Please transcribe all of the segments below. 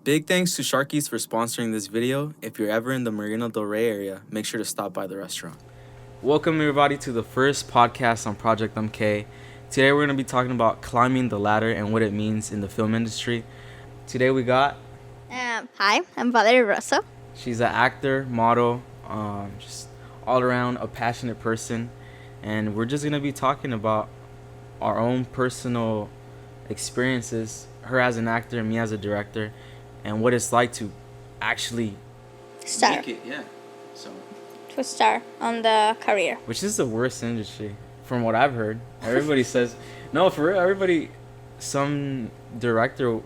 Big thanks to Sharkys for sponsoring this video. If you're ever in the Marina Del Rey area, make sure to stop by the restaurant. Welcome everybody to the first podcast on Project MK. Today we're going to be talking about climbing the ladder and what it means in the film industry. Today we got... Hi, I'm Valerie Rosso. She's an actor, model, just all around a passionate person. And we're just going to be talking about our own personal experiences, her as an actor and me as a director, and what it's like to actually Star. make it. Yeah. So To star on the career. which is the worst industry from what I've heard. Everybody says no, for real. Everybody, some director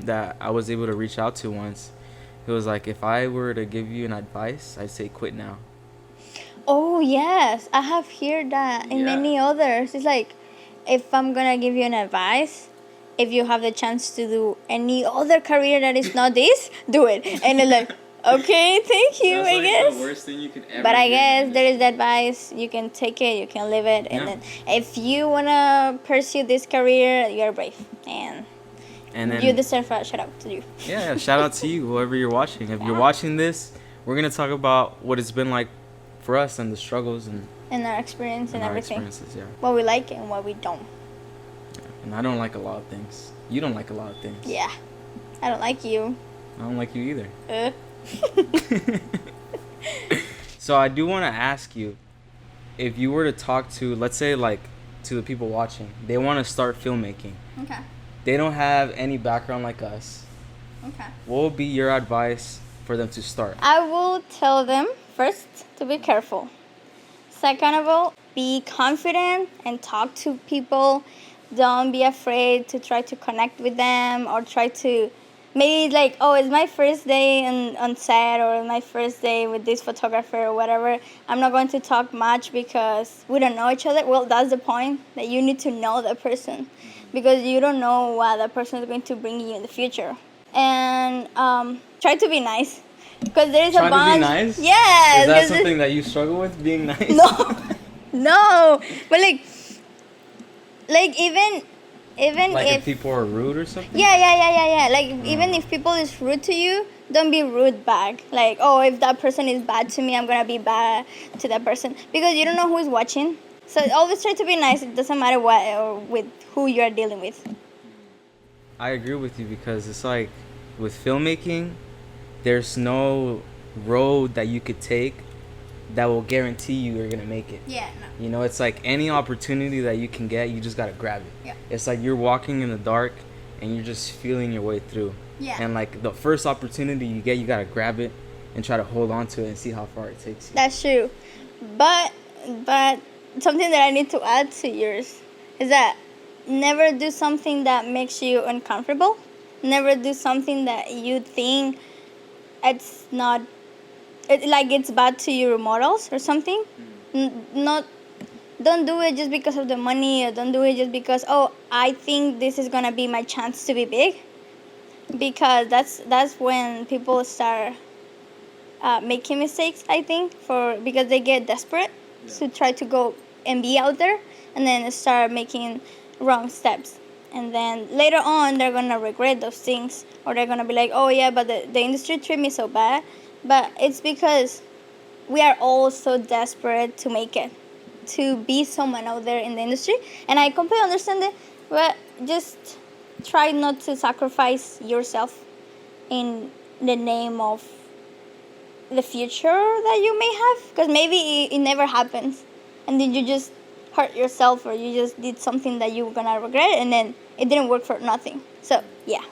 that I was able to reach out to once, he was like, if I were to give you an advice, I'd say quit now. Oh, yes. I have heard that in many others. It's like, if I'm going to give you an advice, if you have the chance to do any other career that is not this, do it. And it's like, okay, thank you, That's I like guess. the worst thing you could ever But I do. guess there is the advice. You can take it, you can live it. And then if you want to pursue this career, you're brave. And then, you deserve a shout out to you. yeah, shout out to you, whoever you're watching. If you're watching this, we're going to talk about what it's been like for us and the struggles and And our experience and our everything. experiences, yeah. What we like and what we don't. And I don't like a lot of things. You don't like a lot of things. Yeah. I don't like you. I don't like you either. Uh. So I do want to ask you, if you were to talk to, let's say, like, to the people watching, they want to start filmmaking. Okay. They don't have any background like us. Okay. What would be your advice for them to start? I will tell them first to be careful. Second of all, be confident and talk to people. Don't be afraid to try to connect with them or try to maybe like, oh, it's my first day on set or my first day with this photographer or whatever. I'm not going to talk much because we don't know each other. Well, that's the point, that you need to know the person because you don't know what the person is going to bring you in the future. And try to be nice because there is a bond. Trying to be nice? Yes. Is that something that you struggle with, being nice? No, but like even Like if if people are rude or something? yeah. Like even if people is rude to you, don't be rude back. Like, oh, if that person is bad to me, I'm gonna be bad to that person because you don't know who is watching. So always try to be nice. It doesn't matter what or with who you are dealing with. I agree with you because it's like with filmmaking, there's no road that you could take that will guarantee you're gonna make it. Yeah. No. You know, it's like any opportunity that you can get, you just gotta grab it. Yeah. It's like you're walking in the dark and you're just feeling your way through. Yeah. And like the first opportunity you get, you gotta grab it and try to hold on to it and see how far it takes you. That's true, but something that I need to add to yours is that never do something that makes you uncomfortable. Never do something that you think it's not, like it's bad to your morals or something. Don't do it just because of the money, or don't do it just because, oh, I think this is gonna be my chance to be big. Because that's when people start making mistakes, I think, because they get desperate to try to go and be out there, and then start making wrong steps. And then later on, they're going to regret those things, or they're going to be like, oh, yeah, but the industry treated me so bad. But it's because we are all so desperate to make it, to be someone out there in the industry. And I completely understand it, but just try not to sacrifice yourself in the name of the future that you may have, because maybe it never happens, and then you just hurt yourself, or you just did something that you're gonna regret, and then it didn't work for nothing. So yeah,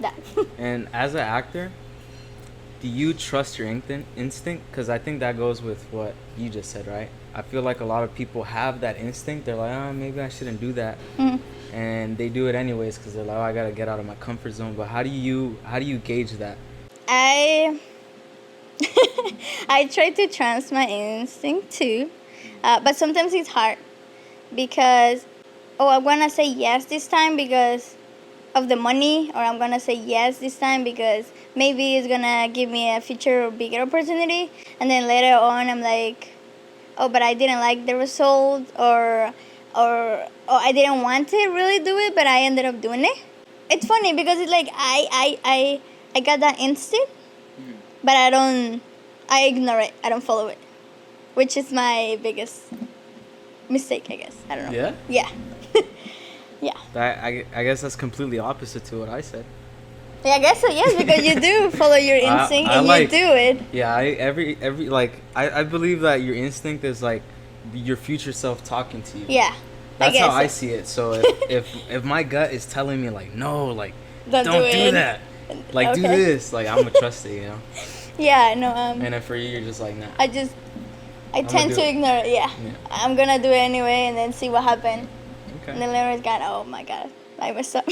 that. And as an actor, do you trust your instinct? Because I think that goes with what you just said, right? I feel like a lot of people have that instinct. They're like, oh, maybe I shouldn't do that. Mm-hmm. And they do it anyways because they're like, oh, I got to get out of my comfort zone. But how do you gauge that? I try to trust my instinct too, but sometimes it's hard because, oh, I'm gonna say yes this time because of the money, or I'm gonna say yes this time because maybe it's gonna give me a future bigger opportunity, and then later on I'm like, oh, but I didn't like the result, or I didn't want to really do it, but I ended up doing it. It's funny because it's like I got that instinct, but I ignore it. I don't follow it, which is my biggest mistake, I guess. I don't know. Yeah? Yeah. Yeah. I guess that's completely opposite to what I said. Yeah, I guess so, yes, because you do follow your instinct and you do it. Yeah, I believe that your instinct is like your future self talking to you. Yeah. That's how I so. see it. So if my gut is telling me like no, like Don't do that. Like do Okay. this, like I'm gonna trust it, you know? Yeah, no, And then for you you're just like nah. I tend to ignore it, yeah. I'm gonna do it anyway and then see what happens. Okay. And then later it's got, oh my god, I messed up.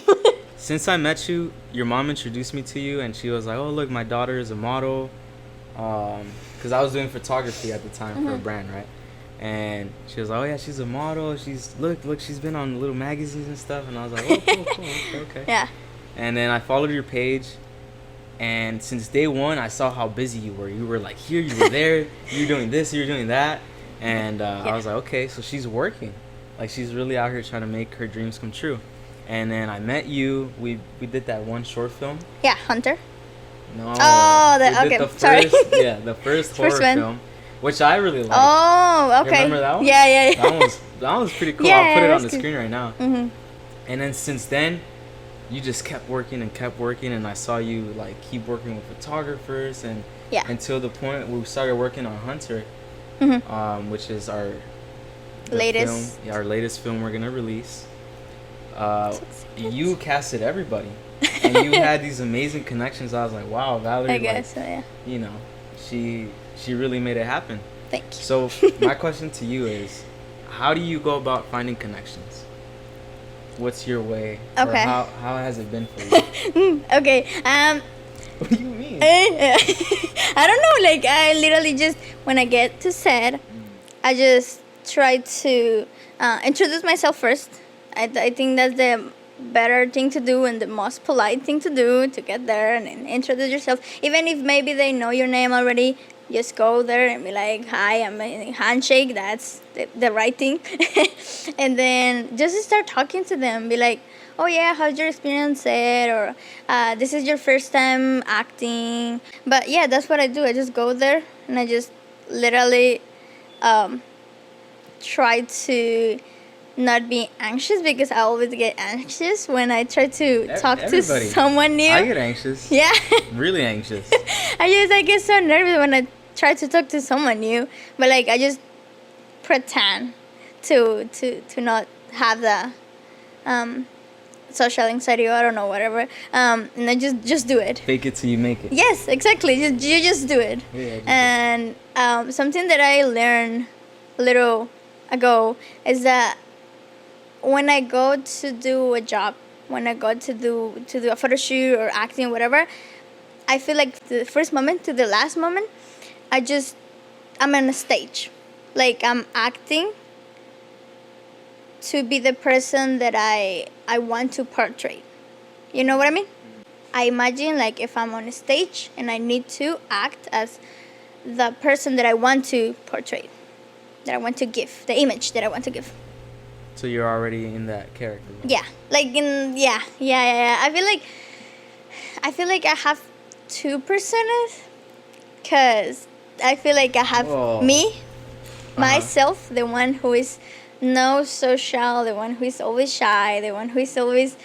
Since I met you, your mom introduced me to you, and she was like, "Oh, look, my daughter is a model," because I was doing photography at the time for a brand, right? And she was like, "Oh yeah, she's a model. She's look, she's been on little magazines and stuff." And I was like, "Oh, cool, okay." Yeah. And then I followed your page, and since day one, I saw how busy you were. You were like here, you were there, you were doing this, you were doing that, and I was like, "Okay, so she's working, like she's really out here trying to make her dreams come true." And then I met you. We did that one short film. Yeah, Hunter. No. Oh, we did okay. the first, Sorry. Yeah, the first horror First one. film, which I really liked. Oh, okay. You remember that one? Yeah. That one was pretty cool. Yeah, I'll put it it on was the good. screen right now. Mhm. And then since then, you just kept working, and I saw you like keep working with photographers, and Yeah. until the point we started working on Hunter, which is our Latest. film, our latest film we're gonna release. You casted everybody, and you had these amazing connections. I was like, wow, Valerie, I guess so, yeah. you know, she really made it happen. Thank you. So my question to you is, how do you go about finding connections? What's your way? Or Okay. how has it been for you? Okay. What do you mean? I don't know. Like I literally just when I get to set, I just try to introduce myself first. I think that's the better thing to do and the most polite thing to do to get there and introduce yourself. Even if maybe they know your name already, just go there and be like, "Hi, I'm a handshake." That's the right thing. And then just start talking to them. Be like, "Oh yeah, how's your experience set?" Or "This is your first time acting." But yeah, that's what I do. I just go there and I just literally try to not be anxious because I always get anxious when I try to talk to Everybody. someone new. I get anxious. Yeah. Really anxious. I get so nervous when I try to talk to someone new, but like I just pretend to not have the social anxiety or I don't know whatever, and I just do it. Fake it till you make it. Yes, exactly. You just do it. Yeah, And something that I learned a little ago is that when I go to do a job, when I go to do a photo shoot or acting, whatever, I feel like the first moment to the last moment, I'm on a stage. Like I'm acting to be the person that I want to portray. You know what I mean? I imagine like if I'm on a stage and I need to act as the person that I want to portray, that I want to give, the image that I want to give. So you're already in that character. Yeah, like yeah. I feel like I have two personas, cause I feel like I have me, myself, the one who is no social, the one who is always shy, the one who is always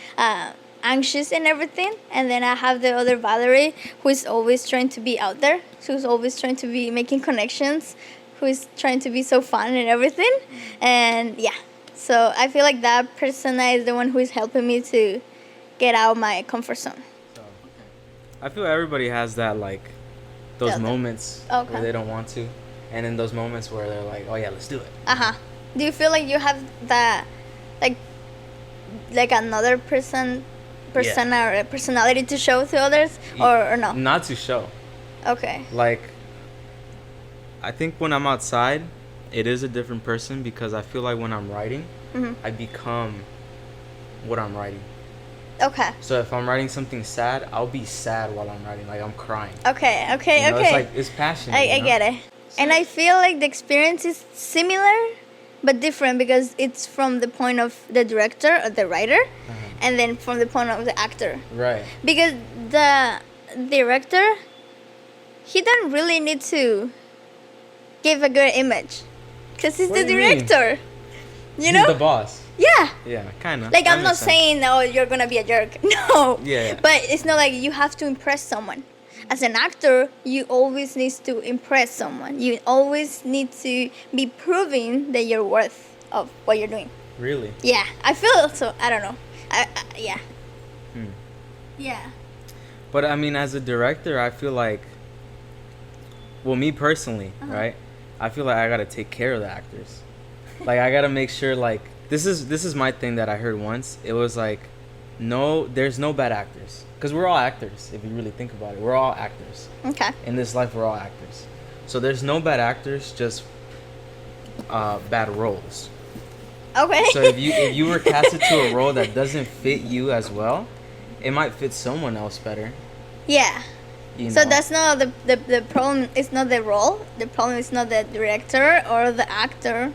anxious and everything, and then I have the other Valerie who is always trying to be out there, who's always trying to be making connections, who is trying to be so fun and everything, and yeah. So I feel like that persona is the one who is helping me to get out of my comfort zone. I feel everybody has that, like, those Delta. moments Okay. where they don't want to, and then those moments where they're like, oh yeah, let's do it. Do you feel like you have that, like another persona or a personality to show to others, or no? Not to show. Okay. Like, I think when I'm outside, it is a different person because I feel like when I'm writing, I become what I'm writing. Okay. So if I'm writing something sad, I'll be sad while I'm writing. Like, I'm crying. Okay. You know, it's like, it's passionate. I get it. And I feel like the experience is similar but different because it's from the point of the director or the writer and then from the point of the actor. Right. Because director, he don't really need to give a good image, because he's What the do you mean? director. You He's know? the boss. Yeah. Yeah, kind of. Like, I'm not saying, oh, you're gonna be a jerk. No. Yeah. But it's not like you have to impress someone. As an actor, you always need to impress someone. You always need to be proving that you're worth of what you're doing. Really? Yeah, I feel so. I don't know. Yeah. Hmm. Yeah. But I mean, as a director, I feel like, well, me personally, right? I feel like I gotta take care of the actors. Like, I gotta make sure, like, this is my thing that I heard once. It was like, no, there's no bad actors, because we're all actors. If you really think about it, we're all actors. Okay. In this life, we're all actors. So there's no bad actors, just bad roles. Okay. So if you were casted to a role that doesn't fit you as well, it might fit someone else better. Yeah. You So know? that's not the problem. It's not the role. The problem is not the director or the actor.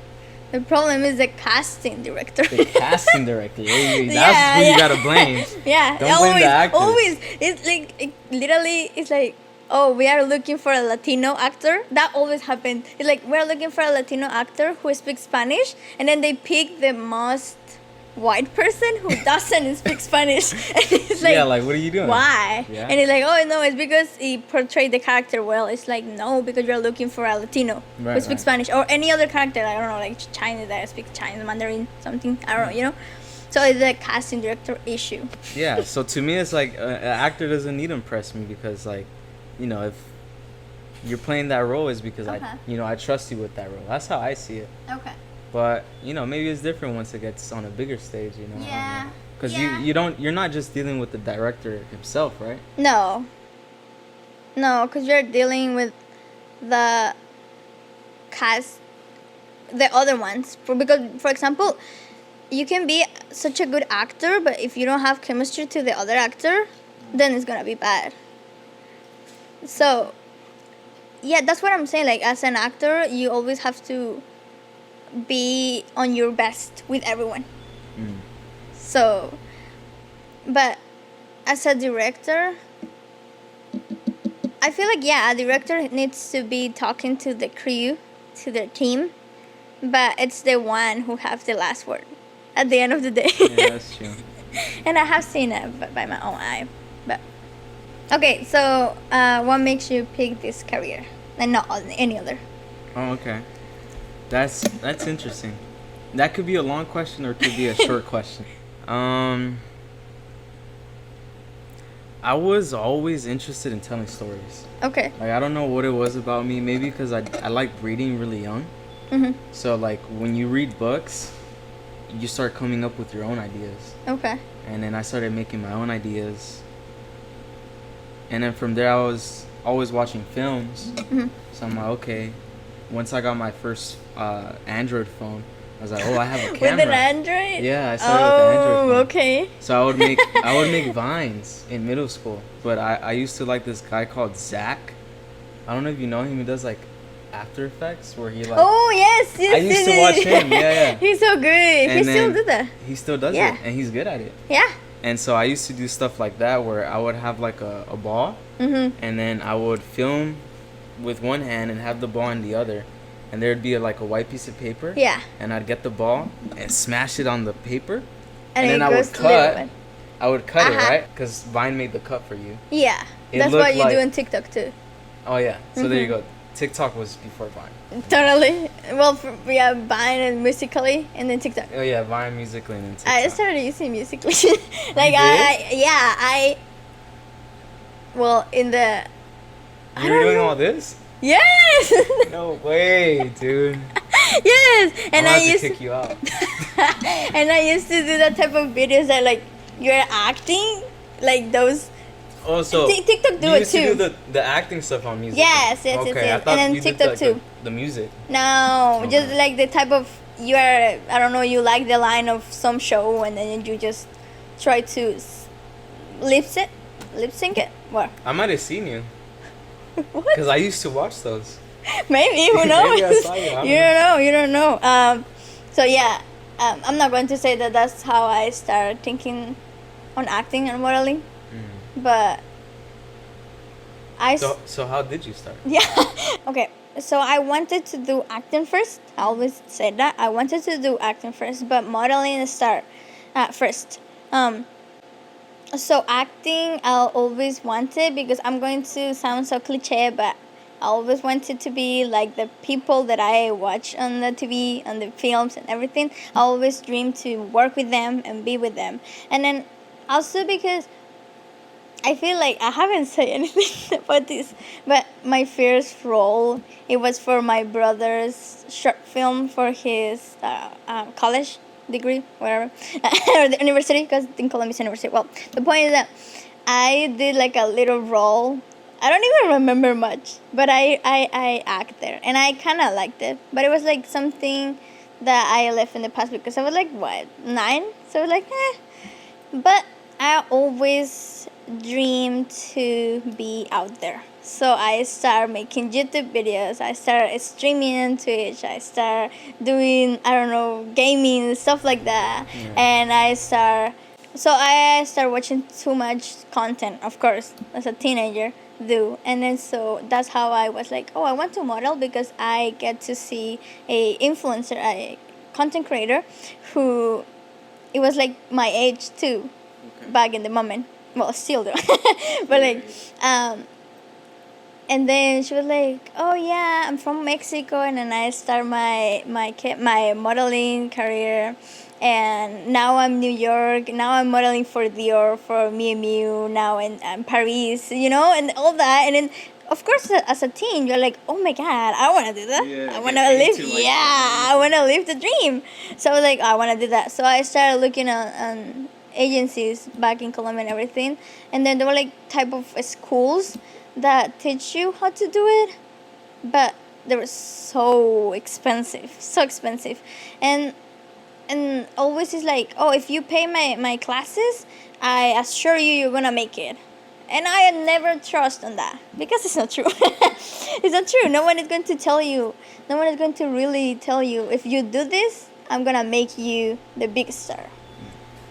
The problem is the casting director. The casting director. That's Yeah, who yeah. you gotta blame. Yeah. Don't blame the actors. Always. It's like literally. It's like, oh, we are looking for a Latino actor. That always happens. It's like, we're looking for a Latino actor who speaks Spanish, and then they pick the most white person who doesn't speak Spanish. And it's like, Yeah, like, what are you doing? why? Yeah. And it's like, oh no, it's because he portrayed the character well. It's like, no, because you're looking for a Latino who Right, speaks right. Spanish, or any other character. I don't know, like Chinese that speaks Chinese, Mandarin, something. I don't know, you know. So it's a casting director issue. Yeah. So to me, it's like an actor doesn't need to impress me, because, like, you know, if you're playing that role, is because Okay. I trust you with that role. That's how I see it. Okay. But maybe it's different once it gets on a bigger stage. Yeah. Because Yeah. you're not just dealing with the director himself, right? No, because you're dealing with the cast, the other ones. Because, for example, you can be such a good actor, but if you don't have chemistry to the other actor, then it's gonna be bad. So, yeah, that's what I'm saying. Like, as an actor, you always have to be on your best with everyone. Mm. So, but as a director, I feel like, yeah, a director needs to be talking to the crew, to their team, but it's the one who has the last word at the end of the day. Yeah, that's true. And I have seen it by my own eye. But okay, so what makes you pick this career and not any other? Oh, okay. That's interesting. That could be a long question or it could be a short question. I was always interested in telling stories. Okay. Like, I don't know what it was about me. Maybe because I like reading really young. Mhm. So, like, when you read books, you start coming up with your own ideas. Okay. And then I started making my own ideas. And then from there, I was always watching films. Mhm. So I'm like, okay. Once I got my first Android phone, I was like, oh, I have a camera. With an Android? Yeah, I started with the Android phone. Okay. So I would make vines in middle school. But I used to like this guy called Zach. I don't know if you know him. He does like After Effects, where he like. Oh yes, yes. I used to watch him. Yeah, yeah. He's so good. He And still then do that. He still does Yeah. it, and he's good at it. Yeah. And so I used to do stuff like that, where I would have like a ball, Mhm. and then I would film with one hand and have the ball in the other, and there'd be like a white piece of paper. Yeah. And I'd get the ball and smash it on the paper, And then it I goes would to the other cut. one. I would cut it, Uh-huh. right? Because Vine made the cut for you. Yeah. It That's looked what you like- do on TikTok too. Oh yeah. So there you Mhm. go. TikTok was before Vine. Totally. Well, we have Vine and Musically, and then TikTok. Oh yeah, Vine, Musically, and then TikTok. I started using Musically. Like did? well, in the. I You don't were doing know. all this? Yes. No way, dude. Yes, I'm and gonna I have to used kick you out. and I used to do that type of videos that like you're acting, like those. Oh, so TikTok do you it used too. to do the acting stuff on music. Yes, yes, okay, yes, yes. I thought And then you did, TikTok like, too. The music. No, Okay. just like the type of you are. I don't know. You like the line of some show, and then you just try to lip sync it. What? I might have seen you What? because I used to watch those. Maybe, who knows? Maybe I saw you, I don't You don't know. So yeah, I'm not going to say that that's how I started thinking on acting and modeling, Mm. but So how did you start? Yeah. Okay. So I wanted to do acting first. I always said that I wanted to do acting first, but modeling start first. So acting, I always wanted, because I'm going to sound so cliche, but I always wanted to be like the people that I watch on the TV, on the films and everything. I always dreamed to work with them and be with them. And then also because I feel like I haven't said anything about this, but my first role, it was for my brother's short film for his college degree, whatever, or the university, because in Columbia's university. Well, the point is that I did like a little role. I don't even remember much, but I act there, and I kind of liked it. But it was like something that I left in the past because I was like, what, 9? So I was like, eh. But I always dreamed to be out there. So I started making YouTube videos. I started streaming on Twitch. I started doing, I don't know, gaming, stuff like that. Yeah. And I started watching too much content, of course, as a teenager do. And then so that's how I was like, oh, I want to model, because I get to see a influencer, a content creator who, it was like my age too, back in the moment. Well, still do. But like, and then she was like, oh yeah, I'm from Mexico, and then I start my modeling career, and now I'm New York, now I'm modeling for Dior, for Miu Miu, now in Paris, and all that. And then of course, as a teen, you're like, oh my god, I want to do that. Yeah, I want to live. I want to live the dream. So I was like, I want to do that. So I started looking on agencies back in Colombia and everything, and then there were like type of schools that teach you how to do it, but they were so expensive, and always is like, oh, if you pay my classes, I assure you're gonna make it. And I never trust on that, because it's not true. It's not true. No one is going to tell you. No one is going to really tell you, if you do this, I'm gonna make you the big star.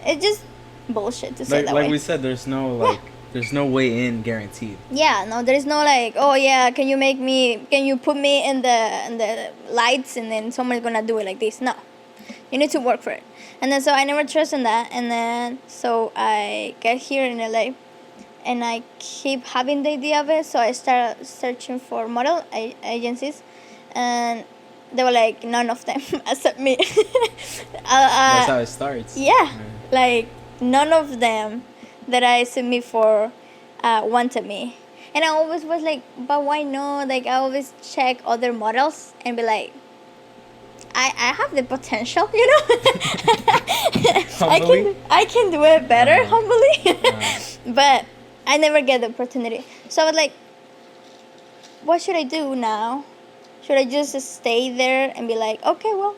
It's just bullshit to say that way. Like we said, there's no there's no way in guaranteed. Yeah, no, there is no like, oh yeah, can you put me in the lights and then someone's gonna do it like this? No, you need to work for it. And then so I never trust in that, and then so I get here in LA. And I keep having the idea of it, so I started searching for model agencies, and they were like, none of them accept me. That's how it starts. Yeah, like none of them that I submit for wanted me. And I always was like, but why no? Like I always check other models and be like, I have the potential, I can do it better, humbly. But I never get the opportunity. So I was like, what should I do now? Should I just stay there and be like, okay, well,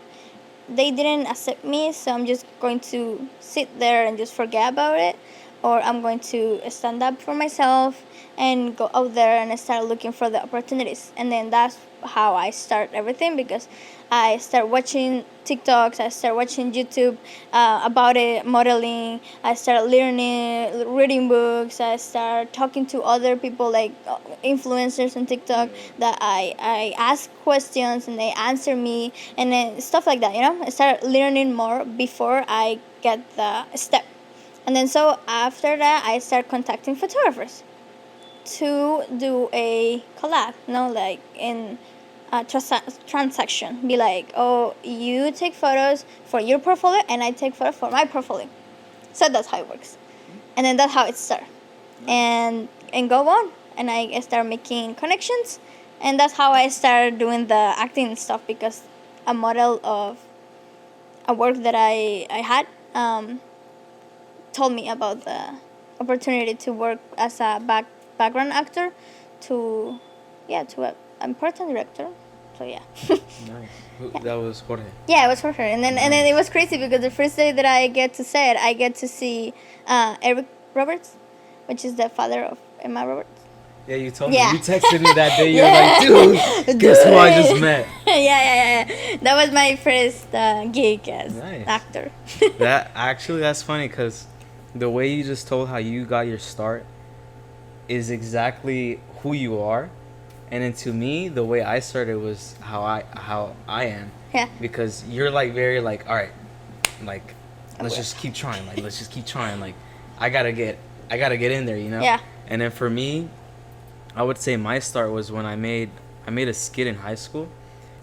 they didn't accept me, so I'm just going to sit there and just forget about it? Or I'm going to stand up for myself and go out there and start looking for the opportunities. And then that's how I start everything, because I start watching TikToks, I start watching YouTube about it, modeling. I start learning, reading books. I start talking to other people, like influencers on TikTok, that I ask questions and they answer me, and then stuff like that, I start learning more before I get the step. And then so after that, I start contacting photographers to do a collab, like in a transaction. Be like, oh, you take photos for your portfolio and I take photos for my portfolio. So that's how it works. And then that's how it starts. And go on. And I start making connections. And that's how I started doing the acting stuff, because a model of a work that I had told me about the opportunity to work as a background actor to an important director. So yeah. Nice. That was Jorge. Yeah, it was for her. And then it was crazy, because the first day that I get to say it, I get to see Eric Roberts, which is the father of Emma Roberts. Yeah, you told me. You texted me that day. You were like, dude, guess who I just met? Yeah. That was my first gig as actor. That's funny, because the way you just told how you got your start is exactly who you are. And then to me, the way I started was how I am. Yeah. Because you're like very like, all right, like let's will. just keep trying. Like let's just keep trying. Like I gotta get in there, you know. Yeah. And then for me, I would say my start was when I made a skit in high school.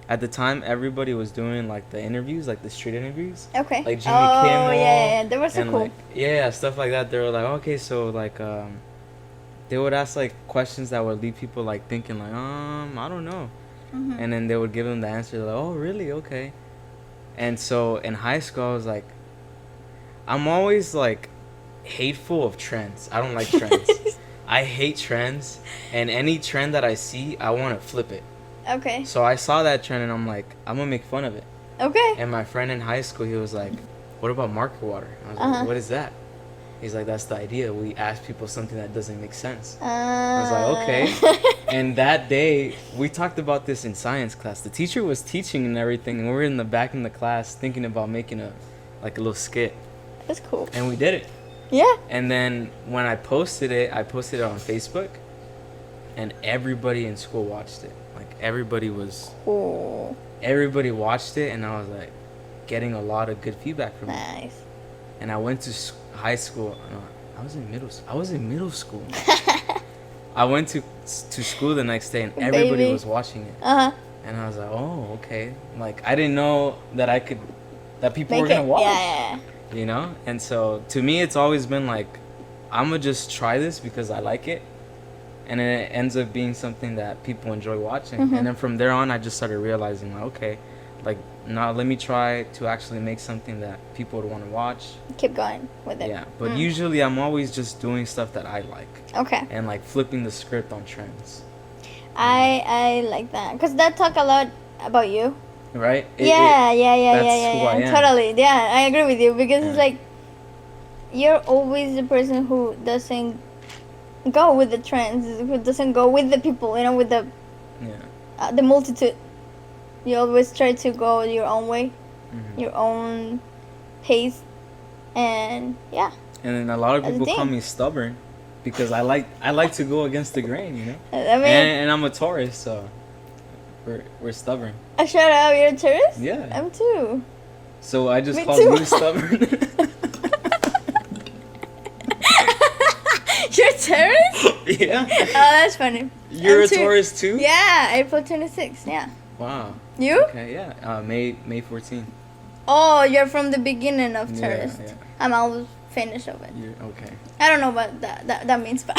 At the time, everybody was doing like the interviews, like the street interviews. Okay. Like Jimmy oh, Kimmel. yeah. They were so and cool. like, yeah, stuff like that. They were like, okay, so like they would ask like questions that would leave people like thinking like, I don't know. Mm-hmm. And then they would give them the answer like, oh, really? Okay. And so in high school, I was like, I'm always like hateful of trends. I don't like trends. I hate trends, and any trend that I see, I want to flip it. Okay. So I saw that trend, and I'm like, I'm gonna make fun of it. Okay. And my friend in high school, he was like, what about market water? I was Uh-huh. like, what is that? He's like, that's the idea. We ask people something that doesn't make sense. I was like, okay. And that day, we talked about this in science class. The teacher was teaching and everything, and we were in the back in the class thinking about making a little skit. That's cool. And we did it. Yeah. And then when I posted it on Facebook, and everybody in school watched it. Like everybody watched it, and I was like getting a lot of good feedback from it. Nice. And I went to high school. No, I was in middle school. I went to school the next day, and everybody was watching it. Uh-huh. And I was like, oh, okay. Like I didn't know that people were gonna watch. Yeah. You know? And so to me, it's always been like, I'm gonna just try this because I like it, and then it ends up being something that people enjoy watching. Mm-hmm. And then from there on, I just started realizing like, okay, like now let me try to actually make something that people would want to watch. Keep going with it. Yeah, but usually I'm always just doing stuff that I like. Okay. And like flipping the script on trends. I like that because that talk a lot about you. Right? Who I am. Totally. Yeah, I agree with you because Yeah. it's like you're always the person who doesn't go with the trends, who doesn't go with the people, with the the multitude. You always try to go your own way, your own pace, and yeah. And then a lot of That's the people call thing. me stubborn because I like to go against the grain, you know. I mean, And I'm a Taurus, so we're stubborn. shut up, you're a tourist? Yeah. I'm too. So I just Me call too. you stubborn. You're a tourist? Yeah. Oh, that's funny. You're I'm a too. Taurus too? Yeah, April 26th, yeah. Wow. You? Okay, yeah. May 14th. Oh, you're from the beginning of Yeah, tourist. yeah. I'm almost finished of it. You're okay. I don't know what that means, but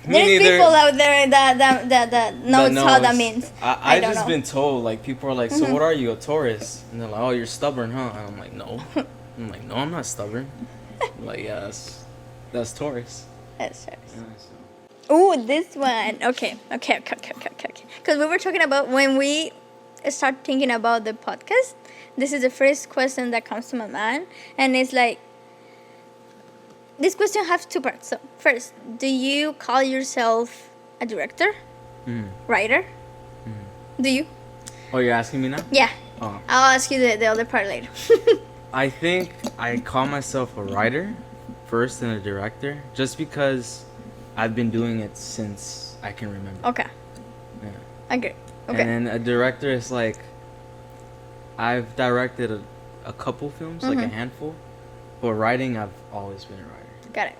Me there's neither. people out there that knows how that means. I don't just know. been told, like, people are like, so what are you, a Taurus? And they're like, oh, you're stubborn, huh? And I'm like, no. No, I'm not stubborn. I'm like, yeah, that's Taurus. That's tourist. Yeah, so. Ooh, this one. Okay. Because we were talking about when we start thinking about the podcast, this is the first question that comes to my mind. And it's like, this question has two parts. So, first, do you call yourself a director? Writer? Do you? Oh, you're asking me now? Yeah. Oh. I'll ask you the other part later. I think I call myself a writer first and a director just because I've been doing it since I can remember. Okay. Yeah. Okay. Okay. And then a director is like, I've directed a couple films, like a handful, but writing, I've always been a writer. Got it.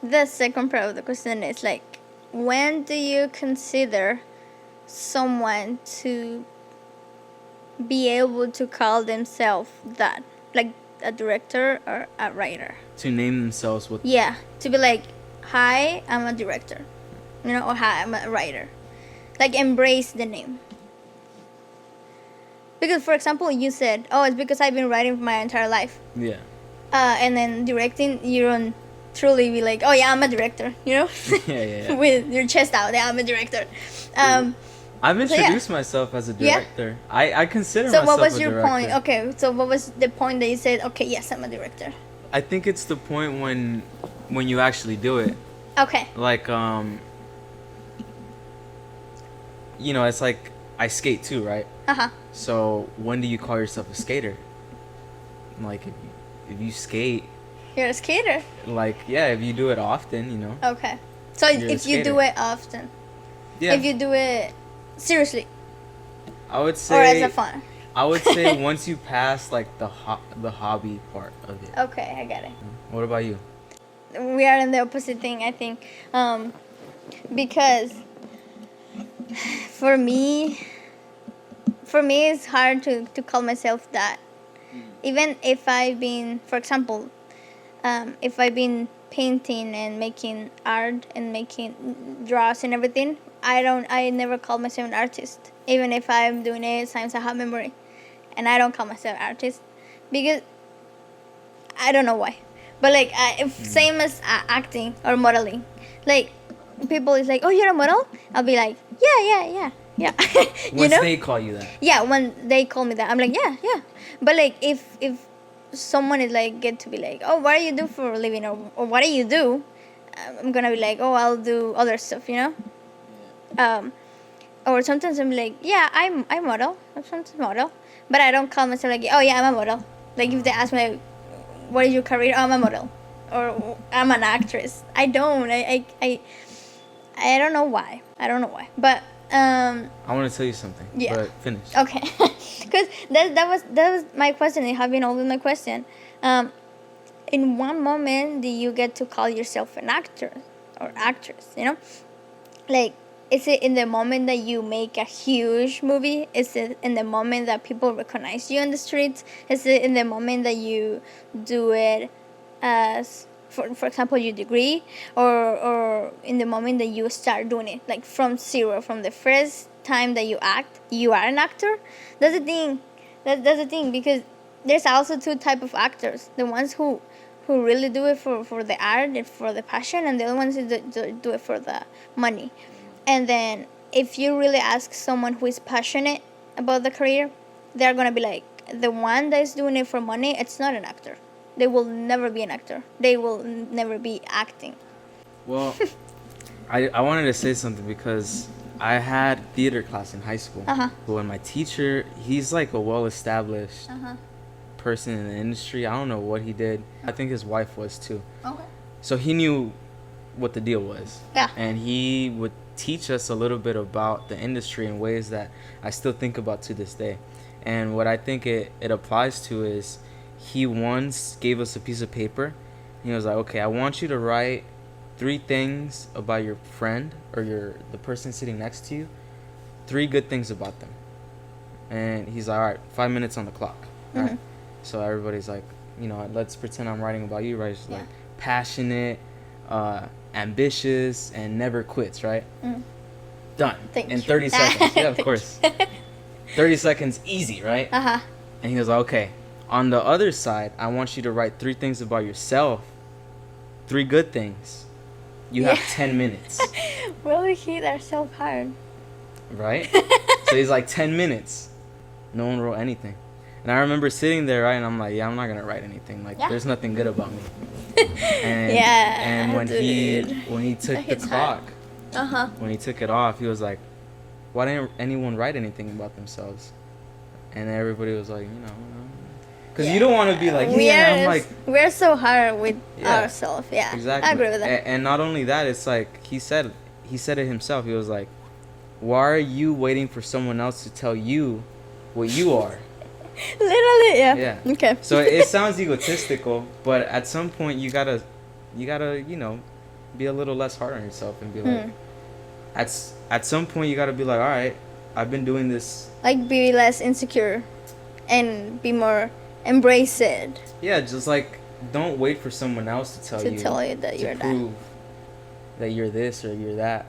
The second part of the question is like, when do you consider someone to be able to call themselves that? Like a director or a writer? To name themselves with. Yeah. To be like, hi, I'm a director. Or hi, I'm a writer. Like embrace the name. Because, for example, you said, oh, it's because I've been writing for my entire life. Yeah. And then directing, you don't truly be like, oh yeah, I'm a director, Yeah. with your chest out, yeah, I'm a director. I've introduced myself as a director. I consider So myself what was a your director. point? Okay, so what was the point that you said, okay, yes, I'm a director? I think it's the point when you actually do it. Okay. Like, it's like I skate too, right? Uh-huh. So when do you call yourself a skater? Like, if you skate, You're a skater. like, yeah, if you do it often, Okay. So You're a if you do skater. it often, Yeah, if you do it seriously I would or as say a fun. I would say once you pass like the hobby part of it. Okay, I get it. What about you? We are in the opposite thing, I think, because for me, it's hard to call myself that. Even if I've been, for example, if I've been painting and making art and making draws and everything, I never call myself an artist. Even if I'm doing it, sometimes I have memory, and I don't call myself artist because I don't know why. But like, if same as acting or modeling, like people is like, oh, you're a model. I'll be like, yeah. Once they call you that. Yeah, when they call me that, I'm like, yeah. But like, if someone is like, get to be like, oh, what do you do for a living, or what do you do? I'm gonna be like, oh, I'll do other stuff, or sometimes I'm like, yeah, I model. I'm sometimes model, but I don't call myself like, oh yeah, I'm a model. Like if they ask me, like, what is your career? Oh, I'm a model, or I'm an actress. I don't. I don't know why. But I want to tell you something. Yeah. But finish. okay, because that was my question. It have been always my question. In one moment, do you get to call yourself an actor or actress? Like, is it in the moment that you make a huge movie? Is it in the moment that people recognize you on the streets? Is it in the moment that you do it as, for example, your degree? Or in the moment that you start doing it, like from zero, from the first time that you act, you are an actor? That's the thing. That's the thing, because there's also two type of actors. The ones who really do it for the art and for the passion, and the other ones who do it for the money. And then if you really ask someone who is passionate about the career, they're going to be like, the one that is doing it for money, it's not an actor. They will never be an actor. They will never be acting. Well, I wanted to say something because I had theater class in high school. Uh-huh. But when my teacher, he's like a well-established person in the industry. I don't know what he did. I think his wife was too. Okay. So he knew what the deal was. Yeah. And he would teach us a little bit about the industry in ways that I still think about to this day. And what I think it applies to is, he once gave us a piece of paper. He was like, okay, I want you to write 3 things about your friend or the person sitting next to you. 3 good things about them. And he's like, all right, 5 minutes on the clock. All right. So everybody's like, let's pretend I'm writing about you, right? Just like passionate, ambitious, and never quits, right? Done. In 30 seconds. Yeah, of course. 30 seconds, easy, right? Uh-huh. And he was like, okay, on the other side, I want you to write 3 things about yourself. 3 good things. You have 10 minutes. Well, we hit ourselves hard. Right? So he's like, 10 minutes. No one wrote anything. And I remember sitting there, right, and I'm like, I'm not going to write anything. Like, there's nothing good about me. And, and when he took the clock, when he took it off, he was like, why didn't anyone write anything about themselves? And everybody was like, because you don't want to be like, I'm like, we're so hard with ourselves. Yeah, exactly. I agree with that. And not only that, it's like he said it himself. He was like, why are you waiting for someone else to tell you what you are? Literally, yeah. Yeah. Okay. So it sounds egotistical, but at some point you gotta be a little less hard on yourself and be like, at some point you gotta be like, all right, I've been doing this. Like, be less insecure, and be more embrace it. Yeah, just like, don't wait for someone else to tell you that you're prove that you're this or you're that.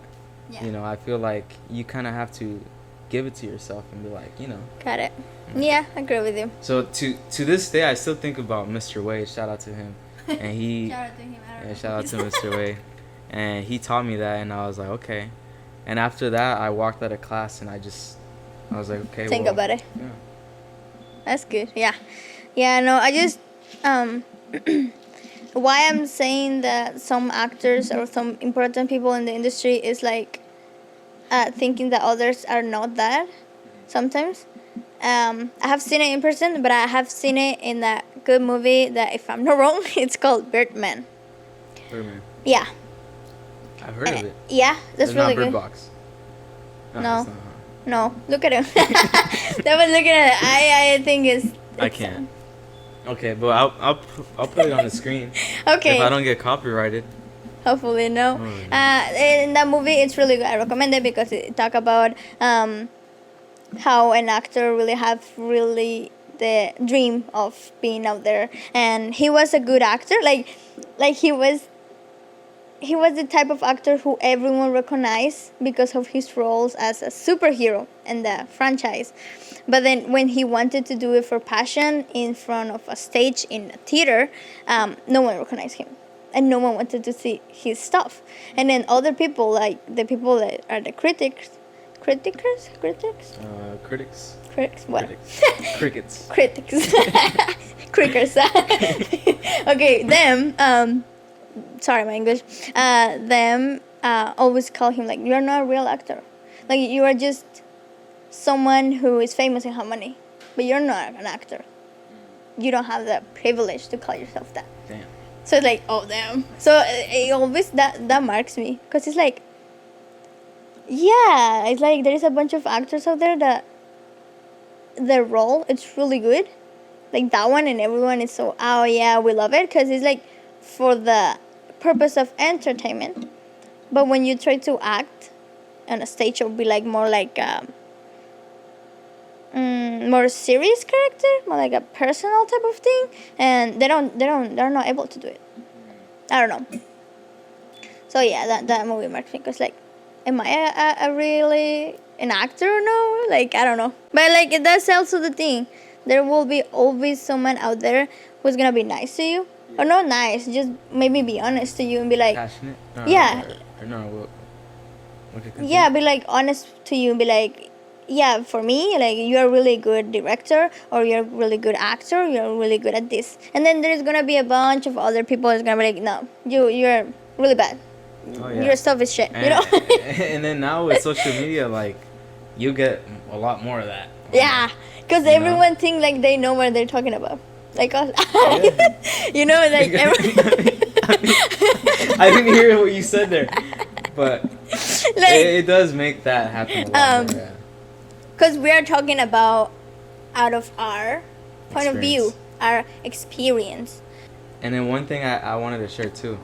Yeah. I feel like you kind of have to give it to yourself and be like, Got it. Yeah, I agree with you. So to this day, I still think about Mr. Wade. Shout out to him. And he Shout out to him. shout out to Mr. Wade. And he taught me that, and I was like, okay. And after that, I walked out of class, and I was like, okay. Think about it. Yeah. That's good. Yeah. Yeah, no, I just why I'm saying that some actors or some important people in the industry is like thinking that others are not that sometimes. I have seen it in person, but I have seen it in that good movie that, if I'm not wrong, it's called Birdman. Birdman. Yeah. I've heard of it. Yeah, that's It's really not Bird good. Box. No. it's not, huh? No, look at him. That was looking at it. I think I can't. Okay, but I'll put it on the screen. Okay. If I don't get copyrighted. Hopefully no. Oh, yeah. In that movie, it's really good. I recommend it because it talk about how an actor really have really the dream of being out there, and he was a good actor. Like he was the type of actor who everyone recognized because of his roles as a superhero in the franchise. But then when he wanted to do it for passion in front of a stage in a theater, no one recognized him. And no one wanted to see his stuff. And then other people, like the people that are the critics, Critics. what? Crickets. Critics. Crickers. Okay, them, sorry my English, them always call him like, you're not a real actor. Like, you are just someone who is famous and have money. But you're not an actor. You don't have the privilege to call yourself that. Damn. So it's like, oh damn. So it always that marks me, because it's like, yeah, it's like there is a bunch of actors out there that their role it's really good, like that one, and everyone is so, oh yeah, we love it because it's like for the purpose of entertainment. But when you try to act on a stage, it'll be like more like more serious character, more like a personal type of thing, and they're not able to do it. I don't know. So yeah, that movie marks me because like, am I a really an actor or no? Like, I don't know. But like, that's also the thing. There will be always someone out there who's gonna be nice to you, or not nice, just maybe be honest to you and be like, Passionate. Yeah. Or no. Yeah, be like honest to you and be like, yeah, for me, like, you're a really good director, or you're a really good actor, you're really good at this. And then there's gonna be a bunch of other people who's gonna be like, no, you're really bad. Oh, yeah. Your stuff is shit, And, you know? And then now with social media, like, you get a lot more of that. Yeah, because You know? everyone think like they know what they're talking about. Like us. Yeah. You know, like I didn't hear what you said there, but like, it does make that happen a lot more. Yeah. because we are talking about out of our point of view, Experience. our experience. And then one thing I wanted to share too.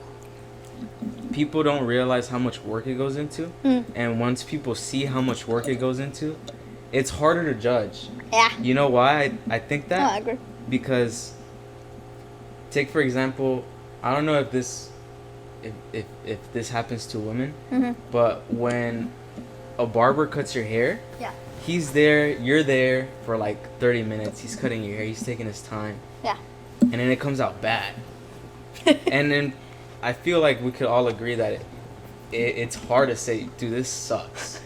People don't realize how much work it goes into, and once people see how much work it goes into, it's harder to judge. Yeah. You know why I think that? No, I agree. Because, take for example, I don't know if this happens to women, but when a barber cuts your hair, Yeah. he's there, you're there for like 30 minutes. He's cutting your hair. He's taking his time, Yeah. and then it comes out bad. And then I feel like we could all agree that it's hard to say, dude, this sucks.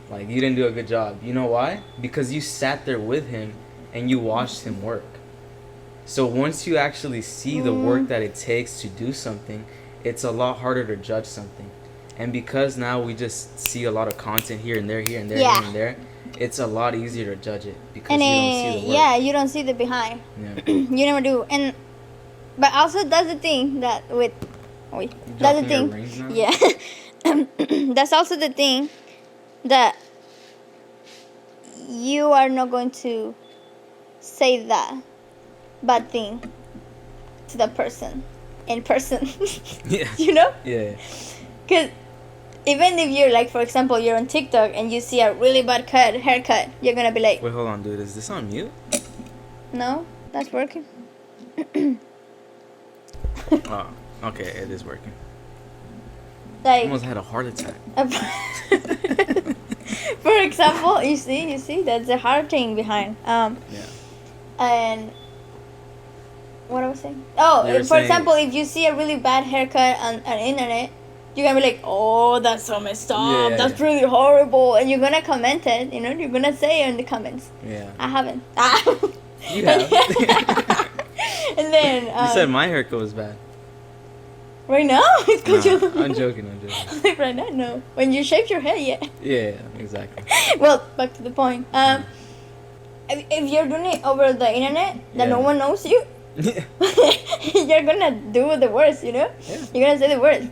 Like, you didn't do a good job. You know why? Because you sat there with him and you watched him work. So once you actually see the work that it takes to do something, it's a lot harder to judge something. And because now we just see a lot of content here and there, here and there, Yeah. here and there, it's a lot easier to judge it because And you don't see the work. yeah, you don't see the behind. Yeah. You never do. And but also that's the thing that with You that's the dropping your thing. rings now? Yeah. That's also the thing that you are not going to say that bad thing to the person in person. Yeah. You know? Yeah. Because even if you're like, for example, you're on TikTok and you see a really bad haircut, you're gonna be like, Wait, hold on, dude. Is this on mute? no, that's working. Oh, okay. It is working. I Like, almost had a heart attack. for example, you see, that's the hard thing behind. Yeah. And what I was saying? Oh, You were for saying- example, if you see a really bad haircut on internet, you're gonna be like, oh, that's so messed up. Yeah. That's really horrible, and you're gonna comment it. You know, you're gonna say it in the comments. Yeah. I haven't. You have. And then You said my haircut was bad. right now, it's because Nah, you. I'm joking. I'm joking. Like right now, no. When you shave your hair, yeah. Yeah, exactly. Well, back to the point. If you're doing it over the internet that no Yeah. one knows you, Yeah. you're gonna do the worst, you know? Yeah. You're gonna say the worst.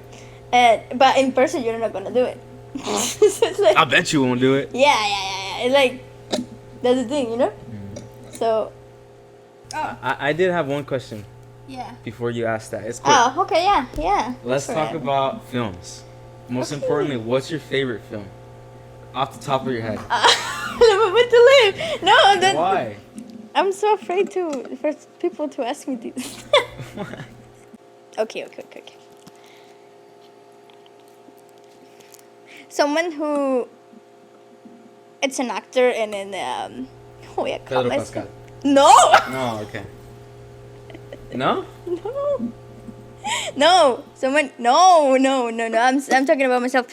But in person, you're not gonna do it. So it's like, I bet you won't do it. yeah. It's like, that's the thing, you know? So. Oh. I did have one question Yeah. before you ask that. It's quick. Oh, okay, yeah. Let's For talk it. about films. Most Okay. importantly, what's your favorite film? Off the top of your head. I'm about to leave. No, then. Why? I'm so afraid for people to ask me this. Okay. Someone who it's an actor and then oh yeah, Pedro Pascal. No. No, okay. No? No. Someone. No. I'm talking about myself.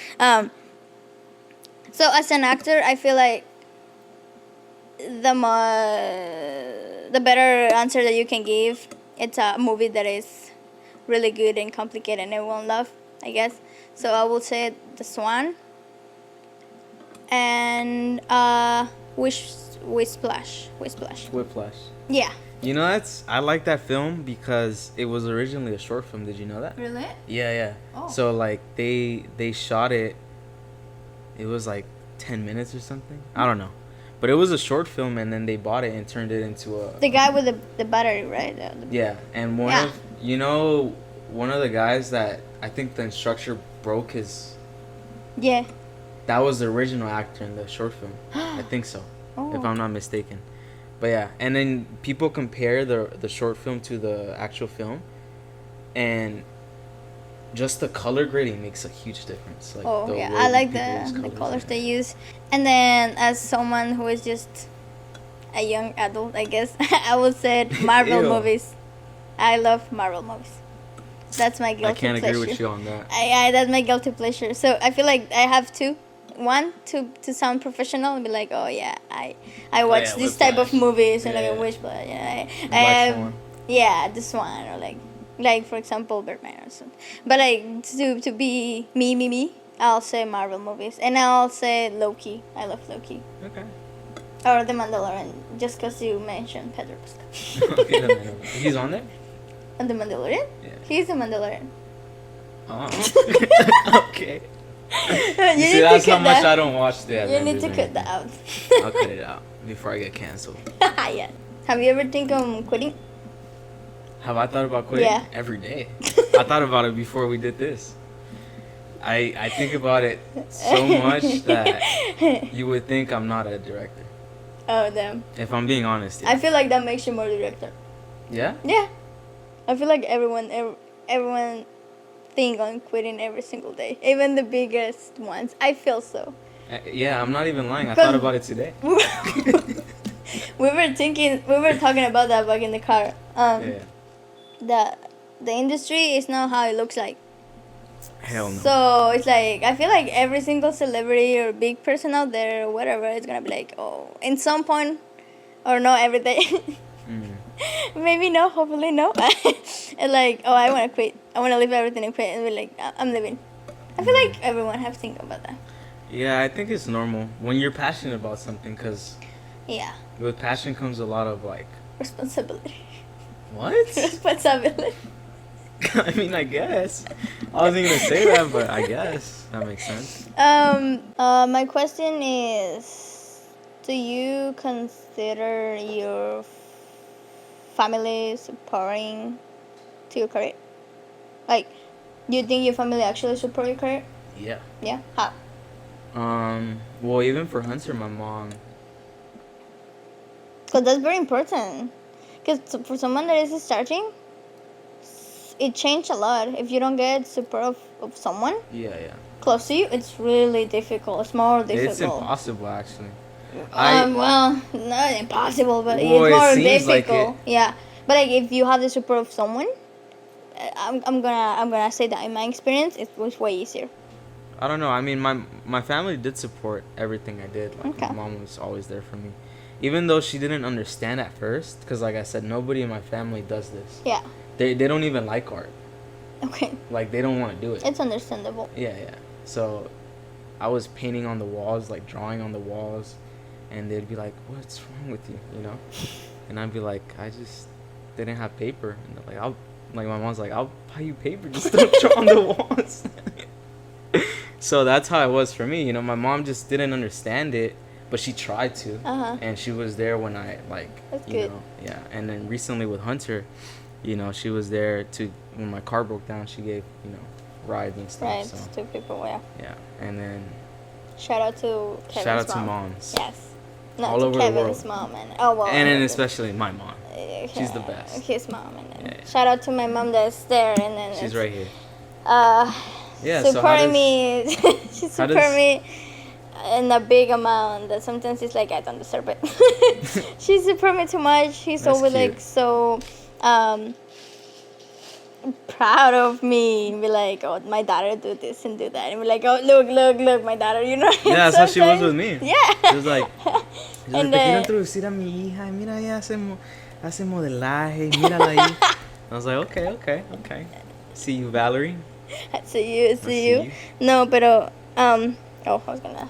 So as an actor, I feel like the better answer that you can give, it's a movie that is really good and complicated and everyone love, I guess. So I will say The Swan and Whiplash. Whiplash. Yeah. You know, I like that film because it was originally a short film. Did you know that? Really? Yeah. Oh. So like they shot it. It was like 10 minutes or something. I don't know, but it was a short film, and then they bought it and turned it into a. The guy with the battery, right? Yeah, and one of the guys that I think the instructor broke his. Yeah. That was the original actor in the short film. I think so, if I'm not mistaken. But yeah, and then people compare the short film to the actual film, and just the color grading makes a huge difference. Like I like the colors they use. And then as someone who is just a young adult, I guess I would say Marvel Ew. movies. I love Marvel movies. That's my guilty pleasure. I can't agree with you on that. That's my guilty pleasure. So I feel like I have two. One, to sound professional and be like, oh yeah, I watch this type of movies and like Wish, but this one or like for example Birdman or something. But like to be me, I'll say Marvel movies, and I'll say Loki. I love Loki. Okay. Or The Mandalorian, just because you mentioned Pedro Pascal. Okay, no. He's on there? And The Mandalorian? Yeah. He's the Mandalorian. Oh. Okay. You See, that's how much I don't watch the You need Avengers to or cut that out. anything. I'll cut it out before I get canceled. Yeah. Have you ever think of quitting? Have I thought about quitting? Yeah. Every day. I thought about it before we did this. I think about it so much that you would think I'm not a director. Oh, damn. If I'm being honest. Yeah. I feel like that makes you more director. Yeah? Yeah. I feel like everyone think on quitting every single day. Even the biggest ones. I feel so. Yeah, I'm not even lying. I thought about it today. we were talking about that back in the car. The industry is not how it looks like. Hell no. So it's like I feel like every single celebrity or big person out there or whatever is gonna be like, oh, in some point, or no, every day. Maybe no, hopefully no. And like, oh, I wanna quit. I wanna leave everything and quit, and be like, I'm leaving. I feel like everyone have to think about that. Yeah, I think it's normal when you're passionate about something, because with passion comes a lot of like responsibility. What? Responsibility. I mean, I guess. I wasn't gonna say that, but I guess that makes sense. My question is, do you consider your family supporting to your career? Like, do you think your family actually support your career? Yeah. Yeah? How? Well, even for Hunter, my mom. Because that's very important. Because for someone that is starting, it changed a lot. If you don't get support of someone close to you, it's really difficult. It's more difficult. It's impossible, actually. Well, not impossible, but it's more difficult. Like yeah, but like if you have the support of someone, I'm gonna say that in my experience, it was way easier. I don't know. I mean, my family did support everything I did. Like, my mom was always there for me. Even though she didn't understand at first, because like I said, nobody in my family does this. Yeah. They don't even like art. Okay. Like, they don't want to do it. It's understandable. Yeah. So, I was painting on the walls, like drawing on the walls, and they'd be like, "What's wrong with you?" You know? And I'd be like, "I just didn't have paper." And they're like, my mom's like, "I'll buy you paper. Just don't draw on the walls." So that's how it was for me. You know, my mom just didn't understand it, but she tried to. And she was there when I, like, That's you good. know, yeah. And then recently with Hunter, you know, she was there to, when my car broke down, she gave, you know, rides and stuff. Right, So, two people, yeah. yeah. And then Shout out to Kevin's shout out mom. to moms. Yes. No, All to over the Kevin's world. mom. And then especially my mom. She's the best. His mom. And then Yeah. shout out to my mom that's there. And then She's right here. Yeah, so supporting me. She support me in a big amount that sometimes it's like I don't deserve it. She support me too much. She's That's always cute. like so proud of me. Be like, oh, my daughter do this and do that, and be like, oh, look, my daughter, you know. Yeah, that's how she was with me. Yeah. She was like, And te quiero introducir a mi hija. Y mira, ella hace modelaje. Mírala ahí. I was like, okay. See you, Valerie. See you. No, pero I was gonna.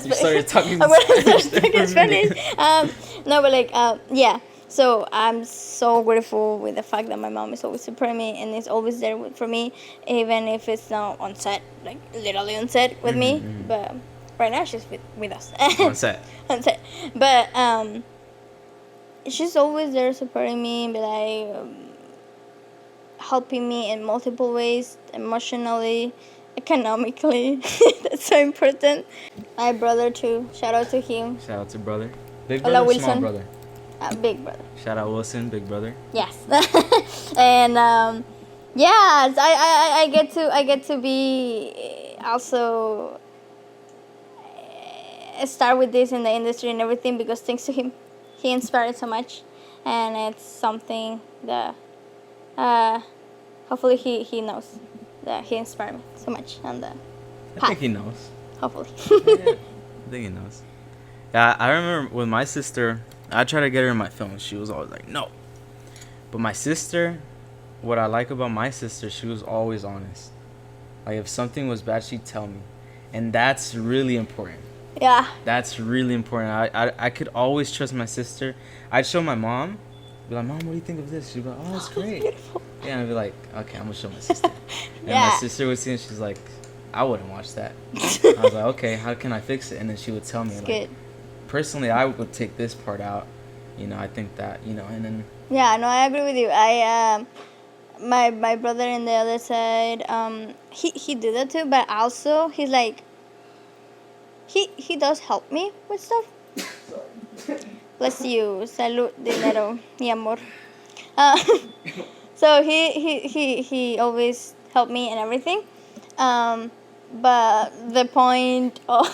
You started talking I'm gonna Spanish. start talking Spanish. No, but like, yeah. So I'm so grateful with the fact that my mom is always supporting me and is always there for me, even if it's not on set, like literally on set with me. But right now she's with us. On set. On set. But she's always there supporting me and be like helping me in multiple ways, emotionally, economically. That's so important. My brother too. Shout out to him. Shout out to brother. Big Hola, brother, small Wilson. brother. Big brother. Shout out Wilson, big brother. Yes. And yes, I get to be also start with this in the industry and everything because thanks to him, he inspired so much, and it's something that hopefully he knows that he inspired me so much on the I think he knows. hopefully. Yeah, I think he knows. Yeah, I remember with my sister, I tried to get her in my film. She was always like, no. But my sister, what I like about my sister, she was always honest. Like, if something was bad, she'd tell me. And that's really important. Yeah. That's really important. I could always trust my sister. I'd show my mom. Be like, Mom, what do you think of this? She'd be like, oh, it's great. Beautiful. Yeah, and I'd be like, okay, I'm going to show my sister. And Yeah. my sister would see it, she's like, I wouldn't watch that. I was like, okay, how can I fix it? And then she would tell me, It's like, good. personally, I would take this part out. You know, I think that, you know, and then... Yeah, no, I agree with you. My brother on the other side, he did that too, but also he's like, he does help me with stuff. Bless you, salud, dinero, y amor. So he always helped me and everything. But the point of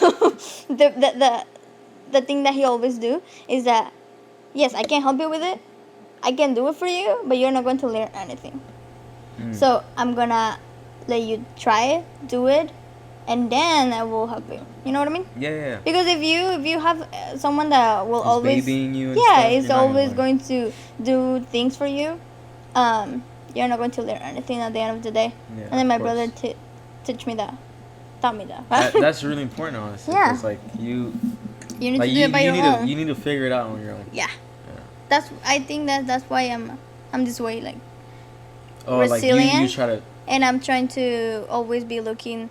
the thing that he always do is that, yes, I can help you with it. I can do it for you, but you're not going to learn anything. So I'm gonna let you try it, do it, and then I will help you. You know what I mean? Yeah. Because if you have someone that will He's always babying you and yeah, stuff, is you're not always gonna going to do things for you, you're not going to learn anything at the end of the day. Yeah, And then my of course. brother taught me that. That's really important, honestly. Yeah. Because, like, you You need like to do it by your own. you need to figure it out on your own. Yeah. I think that's why I'm this way, like, Oh, like you resilient. try to. and I'm trying to always be looking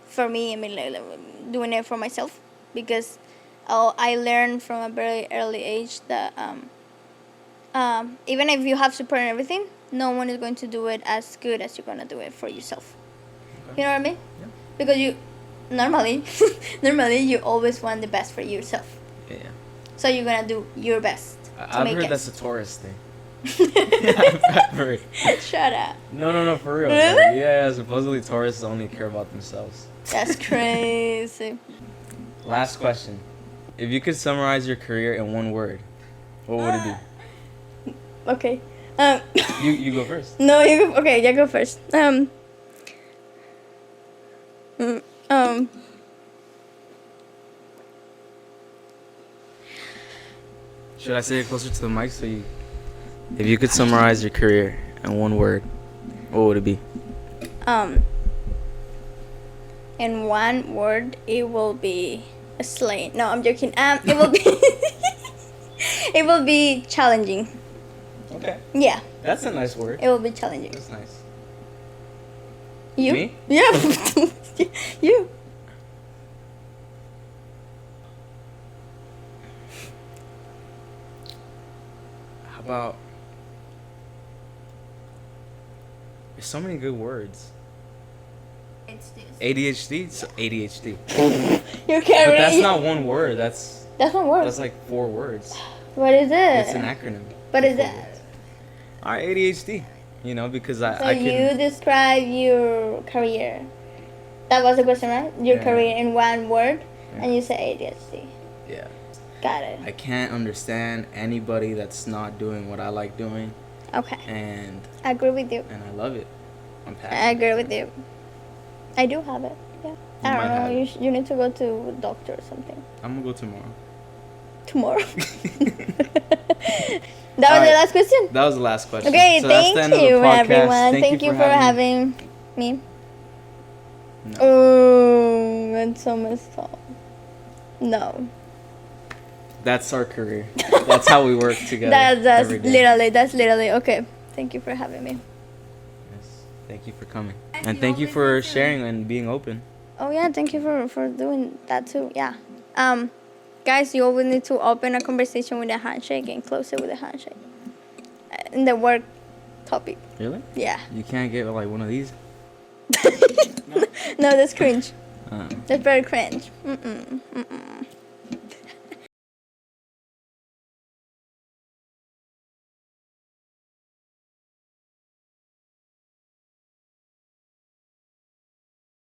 for me. I mean, like doing it for myself because I learned from a very early age that even if you have support and everything, no one is going to do it as good as you're gonna do it for yourself. Okay. You know what I mean? Yeah. Because you normally you always want the best for yourself. Yeah. So you're gonna do your best to I've make heard it. that's a Taurus thing. I've heard. Shut up. No, for real. Really? Like, yeah, supposedly Tauruses only care about themselves. That's crazy. Last question. If you could summarize your career in one word, what would it be? Okay. You go first. No, you go, okay. You go first. Should I say it closer to the mic so you? If you could summarize your career in one word, what would it be? In one word, it will be a slay. No, I'm joking. It will be. It will be challenging. Okay. Yeah, That's a nice word. it will be challenging. That's nice. You? Me? Yeah. You. How about? There's so many good words. It's this. ADHD. So ADHD. You're But carrying. that's not one word. That's That's one word. that's like 4 words. What is it? It's an acronym. What is Four it? words. All right, ADHD. You know, because So I can. you describe your career. That was the question, right? Your Yeah. career in one word, Yeah. and you say ADHD. Yeah. Got it. I can't understand anybody that's not doing what I like doing, Okay. and I agree with you. I love it. I'm passionate. I agree with you. I do have it. Yeah. You I might don't have know. it. You need to go to a doctor or something. I'm gonna go tomorrow. Tomorrow. That was the Alright. last question. That was the last question. Okay, So that's thank the end of the you, podcast. everyone. Thank you for having me. No. Oh, that's so messed up. No. That's our career. That's how we work together. That's every day. literally okay. Thank you for having me. Yes. Thank you for coming, and thank you for sharing and being open. Oh yeah, thank you for doing that too. Yeah. Guys, you always need to open a conversation with a handshake and close it with a handshake. In the work topic. Really? Yeah. You can't get like one of these. No, that's cringe. Uh, That's very cringe. Mm-mm.